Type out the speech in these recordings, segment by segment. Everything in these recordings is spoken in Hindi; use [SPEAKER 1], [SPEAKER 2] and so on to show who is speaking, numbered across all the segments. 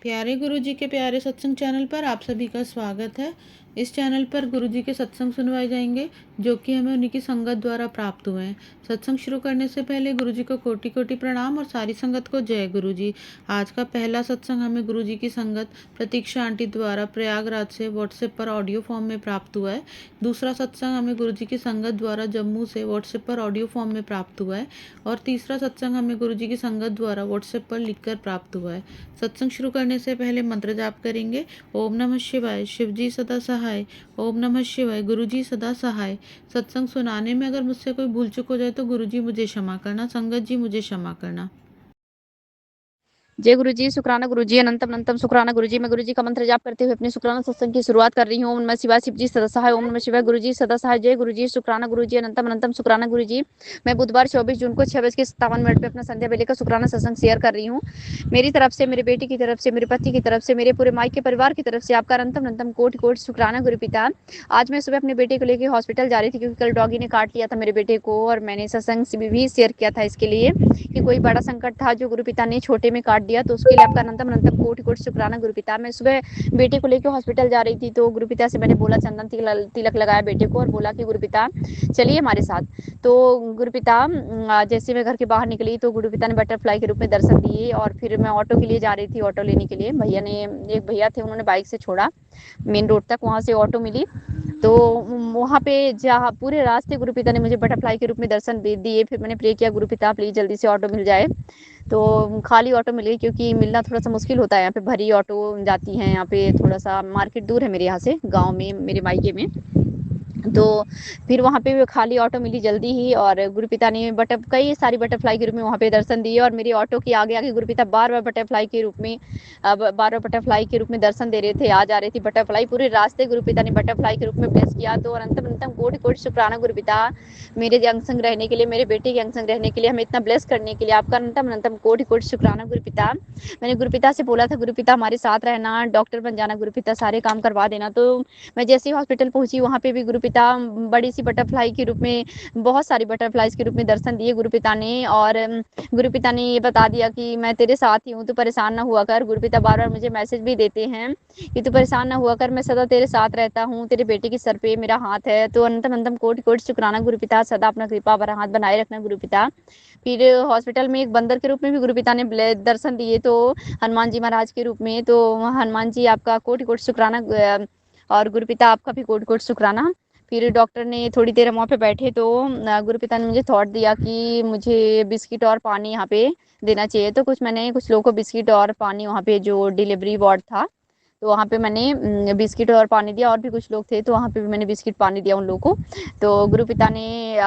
[SPEAKER 1] प्यारे गुरुजी के प्यारे सत्संग चैनल पर आप सभी का स्वागत है। इस चैनल पर गुरुजी के सत्संग सुनवाए जाएंगे जो कि हमें उन्हीं की संगत द्वारा प्राप्त हुए हैं। सत्संग शुरू करने से पहले गुरुजी को कोटि कोटि प्रणाम और सारी संगत को जय गुरुजी। आज का पहला सत्संग हमें गुरुजी की संगत प्रतीक्षा आंटी द्वारा प्रयागराज से व्हाट्सएप पर ऑडियो फॉर्म में प्राप्त हुआ है। दूसरा सत्संग हमें गुरुजी की संगत द्वारा जम्मू से व्हाट्सएप पर ऑडियो फॉर्म में प्राप्त हुआ है और तीसरा सत्संग हमें गुरुजी की संगत द्वारा व्हाट्सएप पर लिखकर प्राप्त हुआ है। सत्संग शुरू करने से पहले मंत्र जाप करेंगे। ओम नमः शिवाय, शिवजी सदा सहाय। ओम नमः शिवाय, गुरुजी सदा सहाय। सत्संग सुनाने में अगर मुझसे कोई भूल चूक हो जाए तो गुरुजी मुझे क्षमा करना, संगत जी मुझे क्षमा करना।
[SPEAKER 2] जय गुरुजी, शुक्राना गुरुजी, अनंतम अनंतम शुक्राना गुरुजी। मैं गुरुजी का मंत्र जाप करते हुए अपने शुक्राना सत्संग की शुरुआत कर रही हूँ। ओम नमः शिवाय, शिवजी सदा सहाय। ओम नमः शिवाय, गुरुजी सदा सहाय। जय गुरुजी, शुक्राना गुरुजी, अनंतम अनंतम शुक्राना गुरुजी। मैं बुधवार 24 जून को 6:57 पे अपना संध्या बेले का शुक्राना सत्संग शेयर कर रही हूँ। मेरी तरफ से, मेरे बेटे की तरफ से, मेरे पति की तरफ से, मेरे पूरे मायके परिवार की तरफ से आपका अनंतम अनंतम कोटि कोटि शुक्राना गुरु पिता। आज मैं सुबह अपने बेटे को लेकर हॉस्पिटल जा रही थी क्योंकि कल डॉगी ने काट लिया था मेरे बेटे को, और मैंने सत्संग से भी शेयर किया था इसके लिए कि कोई बड़ा संकट था जो गुरु पिता ने छोटे में काट दिया, तो उसके लिए आपका अनंतम अनंतम कोटि कोटि शुक्राना गुरु पिता। मैं सुबह बेटे को लेकर हॉस्पिटल जा रही थी तो गुरु पिता से मैंने बोला, चंदन तिलक लगाया बेटे को और बोला कि गुरु पिता चलिए हमारे साथ। तो गुरु पिता जैसे मैं घर के बाहर निकली तो गुरु पिता ने बटरफ्लाई के रूप में दर्शन दिए, और फिर मैं ऑटो के लिए जा रही थी, ऑटो लेने के लिए भैया ने, एक भैया थे, उन्होंने बाइक से छोड़ा मेन रोड तक, वहां से ऑटो मिली। तो वहां पे जहाँ पूरे रास्ते गुरु पिता ने मुझे बटरफ्लाई के रूप में दर्शन दिए। फिर मैंने प्रे किया, गुरु पिता प्लीज जल्दी से ऑटो मिल जाए। तो खाली ऑटो मिल गई क्योंकि मिलना थोड़ा सा मुश्किल होता है, यहाँ पे भरी ऑटो जाती है, यहाँ पे थोड़ा सा मार्केट दूर है मेरे यहाँ से, गाँव में, मेरे मायके में। तो फिर वहाँ पे खाली ऑटो मिली जल्दी ही, और गुरुपिता ने कई सारी बटरफ्लाई के रूप में वहाँ पे दर्शन दिए, और मेरी ऑटो के आगे आगे गुरुपिता बार बार बटरफ्लाई के रूप में दर्शन दे रहे थे, आ जा रही थी बटरफ्लाई पूरे रास्ते। गुरुपिता ने बटरफ्लाई के रूप में ब्लेस किया। तो अनंतम अनंतम कोटि कोटि शुक्राना गुरुपिता, मेरे अंग संग रहने के लिए, मेरे बेटे के अंग संग रहने के लिए, हमें इतना ब्लेस करने के लिए आपका अनंतम अनंतम कोटि कोटि शुक्राना गुरुपिता। मैंने गुरुपिता से बोला था, गुरुपिता हमारे साथ रहना, डॉक्टर बन जाना गुरुपिता, सारे काम करवा देना। तो मैं जैसे ही हॉस्पिटल पहुंची वहाँ पे भी गुरुपिता बड़ी सी बटरफ्लाई के रूप में, बहुत सारी बटरफ्लाईज के रूप में दर्शन दिए गुरुपिता ने, और गुरुपिता ने ये बता दिया कि मैं तेरे साथ ही हूँ, तू परेशान ना हुआ कर। गुरुपिता बार बार मुझे मैसेज भी देते हैं कि तू परेशान ना हुआ कर, मैं सदा तेरे साथ रहता हूँ, तेरे बेटे के सर पे मेरा हाथ है। तो अनंतम अनंतम कोटि कोटि शुक्राना गुरुपिता, सदा अपना कृपा भरा हाथ बनाए रखना गुरुपिता। फिर हॉस्पिटल में एक बंदर के रूप में भी गुरुपिता ने दर्शन दिए, तो हनुमान जी महाराज के रूप में। तो हनुमान जी आपका कोटि कोटि शुक्राना, और गुरुपिता आपका भी कोटि कोटि शुक्राना। फिर डॉक्टर ने थोड़ी देर वहाँ पे बैठे तो गुरुपिता ने मुझे थॉट दिया कि मुझे बिस्किट और पानी यहाँ पे देना चाहिए। तो मैंने कुछ लोगों को बिस्किट और पानी, वहाँ पे जो डिलीवरी वार्ड था तो वहाँ पे मैंने बिस्किट और पानी दिया, और भी कुछ लोग थे तो वहाँ पे भी मैंने बिस्किट पानी दिया उन लोगों को। तो गुरुपिता ने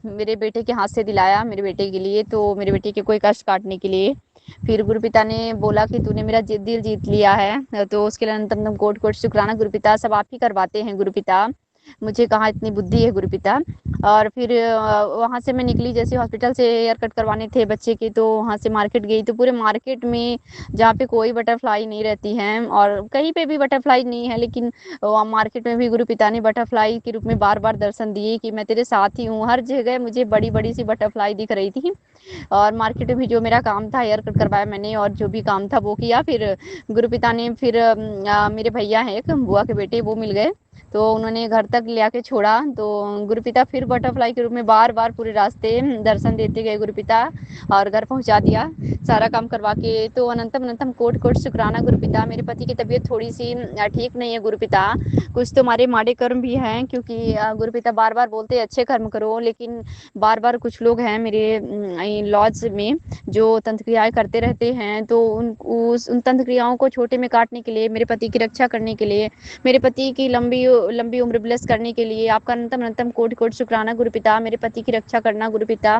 [SPEAKER 2] मेरे बेटे के हाथ से दिलाया मेरे बेटे के लिए, तो मेरे बेटे के कोई कष्ट काटने के लिए। फिर गुरुपिता ने बोला कि तूने मेरा दिल जीत लिया है, तो उसके लिए अनंतम कोटि कोटि शुक्राना गुरुपिता, सब आप ही करवाते हैं गुरुपिता, मुझे कहाँ इतनी बुद्धि है गुरुपिता। और फिर वहाँ से मैं निकली, जैसे हॉस्पिटल से हेयर कट करवाने थे बच्चे के, तो वहाँ से मार्केट गई। तो पूरे मार्केट में जहाँ पे कोई बटरफ्लाई नहीं रहती है और कहीं पे भी बटरफ्लाई नहीं है, लेकिन मार्केट में भी गुरुपिता ने बटरफ्लाई के रूप में बार बार दर्शन दिए कि मैं तेरे साथ ही हूँ। हर जगह मुझे बड़ी बड़ी सी बटरफ्लाई दिख रही थी, और मार्केट में भी जो मेरा काम था, हेयर कट करवाया मैंने और जो भी काम था वो किया। फिर गुरुपिता ने फिर मेरे भैया हैं एक बुआ के बेटे, वो मिल गए, तो उन्होंने घर तक ले आके छोड़ा। तो गुरुपिता फिर बटरफ्लाई के रूप में बार बार पूरे रास्ते दर्शन देते गए गुरुपिता, और घर पहुंचा दिया सारा काम करवा के। तो अनंतम अनंतम कोटि कोटि शुक्राना गुरुपिता। मेरे पति की तबीयत थोड़ी सी ठीक नहीं है गुरुपिता, कुछ तो हमारे माड़े कर्म भी हैं, क्योंकि गुरुपिता बार बार बोलते हैं अच्छे कर्म करो, लेकिन बार बार कुछ लोग हैं मेरे लॉज में जो तंत्र क्रियाएं करते रहते हैं, तो उन तंत्र क्रियाओं को छोटे में काटने के लिए, मेरे पति की रक्षा करने के लिए, मेरे पति की लंबी लंबी उम्र ब्लेस करने के लिए आपका अनंतम अनंतम कोटि कोटि शुक्राना गुरुपिता। मेरे पति की रक्षा करना गुरुपिता,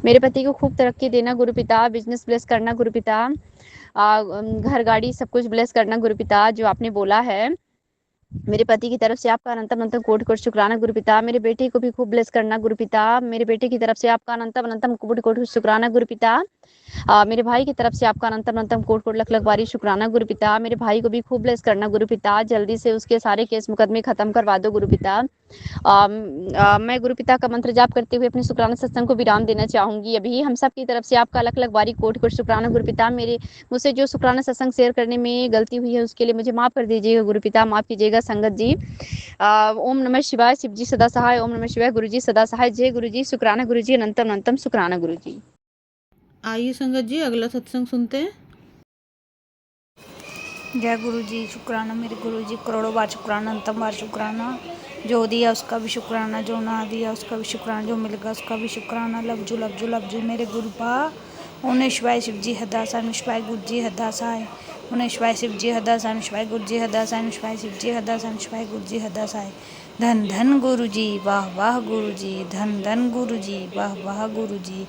[SPEAKER 2] मेरे पति को खूब तरक्की देना गुरुपिता, बिजनेस ब्लेस करना गुरुपिता, घर गाड़ी सब कुछ ब्लेस करना गुरुपिता जो आपने बोला है। मेरे पति की तरफ से आपका अनंतम अनंतम कोटि कोटि शुक्राना गुरुपिता। मेरे बेटे को भी खूब ब्लेस करना गुरुपिता, मेरे बेटे की तरफ से आपका अनंतम अनंतम कोटि कोटि शुक्राना गुरुपिता। मेरे भाई की तरफ से आपका अनंतम अनंतम कोट कोट लख लख बारी शुक्राना गुरु पिता। मेरे भाई को भी खूब ब्लेस करना गुरु पिता, जल्दी से उसके सारे केस मुकदमे खत्म करवा दो गुरु पिता। मैं गुरु पिता का मंत्र जाप करते हुए अपने शुक्राना सत्संग को विराम देना चाहूंगी। अभी हम सब की तरफ से आपका अलग अलग बारी कोट कोट शुक्राना गुरु पिता। मेरे मुझसे जो शुक्राना सत्संग शेयर करने में गलती हुई है उसके लिए मुझे माफ कर दीजिएगा गुरु पिता, माफ कीजिएगा संगत जी। ओम नमः शिवाय, शिव जी सदा सहाय। ओम नमः शिवाय, गुरु जी सदा सहाय। जय गुरु जी, शुक्राना गुरु जी, अनंतम अनंतम शुक्राना गुरु जी।
[SPEAKER 1] आइए संगत जी अगला सत्संग सुनते हैं।
[SPEAKER 3] जय गुरु जी, शुक्राना मेरे गुरु जी, करोड़ों बार शुक्राना, अंतम बार शुक्राना। जो दिया उसका भी शुक्राना, जो ना दिया उसका भी शुक्राना, जो मिल गया उसका भी शुक्राना। लवजू लवजू लवजू मेरे गुरु पा। उन्हें शिवाय शिव जी हदासा, शिवाय गुरु जी हदासा है। उन्हें शिवाय शिव जी हदासा, शिवाय गुरु जी हदासा, शिवाय शिव जी हदासा, शिवाय गुरु जी हदासा है। धन धन गुरु जी, वाह वाह गुरु जी, धन धन गुरु जी, वाह वाह गुरु जी,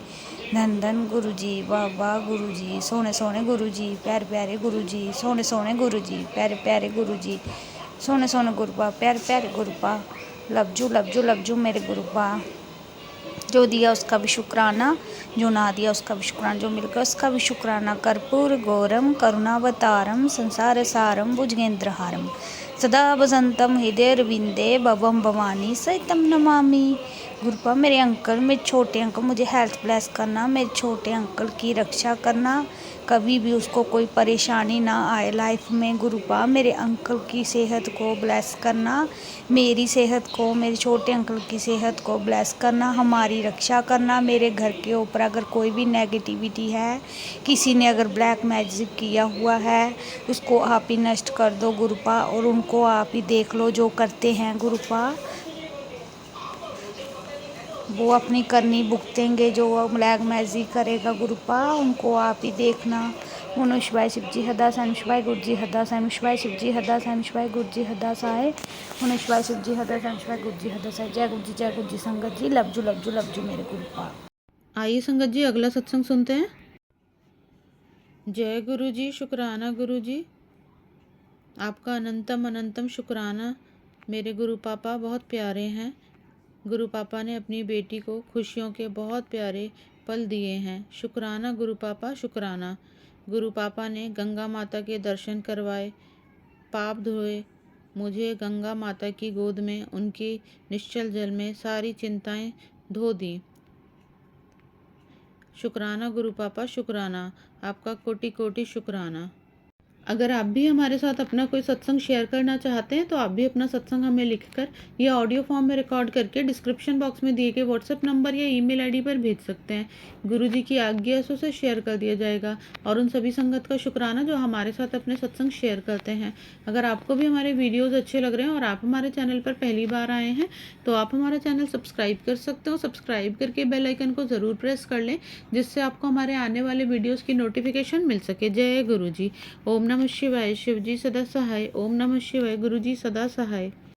[SPEAKER 3] धन धन गुरु जी, वाह वाह गुरु जी। सोने सोने गुरु जी, प्यारे प्यारे गुरु जी, सोने सोने गुरु जी, प्यारे प्यारे गुरु जी, सोने सोने गुरुपा, प्यारे प्यारे गुरुपा। लवजू लवजू लवजू मेरे गुरुपा। जो दिया उसका भी शुक्राना, जो ना दिया उसका भी शुक्राना, जो मिल गया उसका भी शुक्राना। कर्पूर गौरम करुणावतारम संसार सारम भुजगेंद्रहारम सदा वसंतम हृदय रविंदे भवम भवानी सहितम नमामि। गुरुपा मेरे अंकल, मेरे छोटे अंकल, मुझे हेल्थ ब्लेस करना, मेरे छोटे अंकल की रक्षा करना, कभी भी उसको कोई परेशानी ना आए लाइफ में। गुरुपा मेरे अंकल की सेहत को ब्लेस करना, मेरी सेहत को, मेरे छोटे अंकल की सेहत को ब्लेस करना, हमारी रक्षा करना। मेरे घर के ऊपर अगर कोई भी नेगेटिविटी है, किसी ने अगर ब्लैक मैजिक किया हुआ है, उसको आप ही नष्ट कर दो गुरुपा, और उनको आप ही देख लो जो करते हैं गुरुपा, वो अपनी करनी भुगतेंगे। जो ब्लैक मैजिक करेगा गुरुपा, उनको आप ही देखना। उन्होंने शिवाय शिव जी हदासा, शिवाय गुरु जी हदासा, शिवाय शिव जी हदासा, शिवाय गुरु जी हदासा है। उन्होंने शिवाय शिव जी हदासा, शिवाय गुरु जी हदासा। जय गुरु जी, जय गुरु जी संगत जी। लवजू लवजू लवजू मेरे गुरुपा।
[SPEAKER 1] आइए संगत जी अगला सत्संग सुनते हैं। जय गुरु जी, शुक्राना गुरु जी, आपका अनंतम अनंतम शुक्राना। मेरे गुरु पापा बहुत प्यारे हैं। गुरु पापा ने अपनी बेटी को खुशियों के बहुत प्यारे पल दिए हैं। शुक्राना गुरु पापा, शुक्राना। गुरु पापा ने गंगा माता के दर्शन करवाए, पाप धोए, मुझे गंगा माता की गोद में उनकी निश्चल जल में सारी चिंताएं धो दी। शुक्राना गुरु पापा, शुक्राना। आपका कोटि कोटि शुक्राना। अगर आप भी हमारे साथ अपना कोई सत्संग शेयर करना चाहते हैं तो आप भी अपना सत्संग हमें लिखकर या ऑडियो फॉर्म में रिकॉर्ड करके डिस्क्रिप्शन बॉक्स में दिए गए व्हाट्सएप नंबर या ईमेल आईडी पर भेज सकते हैं। गुरुजी की आज्ञा से उसे शेयर कर दिया जाएगा। और उन सभी संगत का शुक्राना जो हमारे साथ अपने सत्संग शेयर करते हैं। अगर आपको भी हमारे वीडियोज़ अच्छे लग रहे हैं और आप हमारे चैनल पर पहली बार आए हैं तो आप हमारा चैनल सब्सक्राइब कर सकते हो। सब्सक्राइब करके बेल आइकन को ज़रूर प्रेस कर लें, जिससे आपको हमारे आने वाले वीडियोज़ की नोटिफिकेशन मिल सके। जय गुरु जी। ओम नमः शिवाय, शिव जी सदा सहाय। ओम नमः शिवाय, गुरु जी सदा सहाय।